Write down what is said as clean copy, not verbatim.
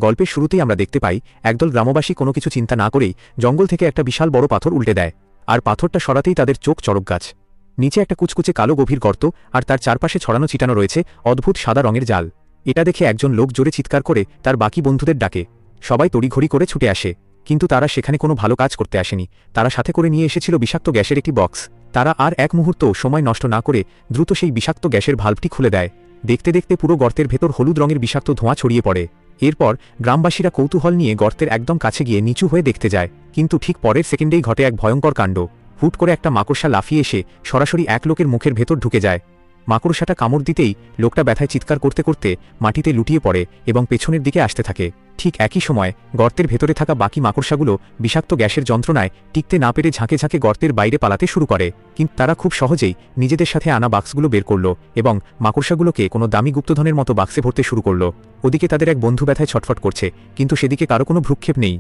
গল্পের শুরুতেই আমরা দেখতে পাই একদল গ্রামবাসী কোনো কিছু চিন্তা না করেই জঙ্গল থেকে একটা বিশাল বড় পাথর উল্টে দেয়, আর পাথরটা সরাতেই তাদের চোখ চড়ক গাছ। নিচে একটা কুচকুচে কালো গভীর গর্ত, আর তার চারপাশে ছড়ানো ছিটানো রয়েছে অদ্ভুত সাদা রঙের জাল। এটা দেখে একজন লোক জোরে চিৎকার করে তার বাকি বন্ধুদের ডাকে। সবাই তড়িঘড়ি করে ছুটে আসে, কিন্তু তারা সেখানে কোনো ভালো কাজ করতে আসেনি। তারা সাথে করে নিয়ে এসেছিল বিষাক্ত গ্যাসের একটি বক্স। তারা আর এক মুহূর্তও সময় নষ্ট না করে দ্রুত সেই বিষাক্ত গ্যাসের ভাল্বটি খুলে দেয়। দেখতে দেখতে পুরো গর্তের ভেতর হলুদ রঙের বিষাক্ত ধোঁয়া ছড়িয়ে পড়ে। এরপর গ্রামবাসীরা কৌতূহল নিয়ে গর্তের একদম কাছে গিয়ে নিচু হয়ে দেখতে যায়, কিন্তু ঠিক পরের সেকেন্ডেই ঘটে এক ভয়ঙ্কর কাণ্ড। হুট করে একটা মাকড়সা লাফিয়ে এসে সরাসরি এক লোকের মুখের ভেতর ঢুকে যায়। মাকড়সাটা কামড় দিতেই লোকটা ব্যথায় চিৎকার করতে করতে মাটিতে লুটিয়ে পড়ে এবং পেছনের দিকে আসতে থাকে। ঠিক একই সময় গর্তের ভেতরে থাকা বাকি মাকড়সাগুলো বিষাক্ত গ্যাসের যন্ত্রণায় টিকতে না পেরে ঝাঁকে ঝাঁকে গর্তের বাইরে পালাতে শুরু করে, কিন্তু তারা খুব সহজেই নিজেদের সাথে আনা বাক্সগুলো বের করল এবং মাকড়সাগুলোকে কোনো দামি গুপ্তধনের মতো বাক্সে ভরতে শুরু করল। ওদিকে তাদের এক বন্ধু ব্যথায় ছটফট করছে, কিন্তু সেদিকে কারো কোনো ভ্রুক্ষেপ নেই।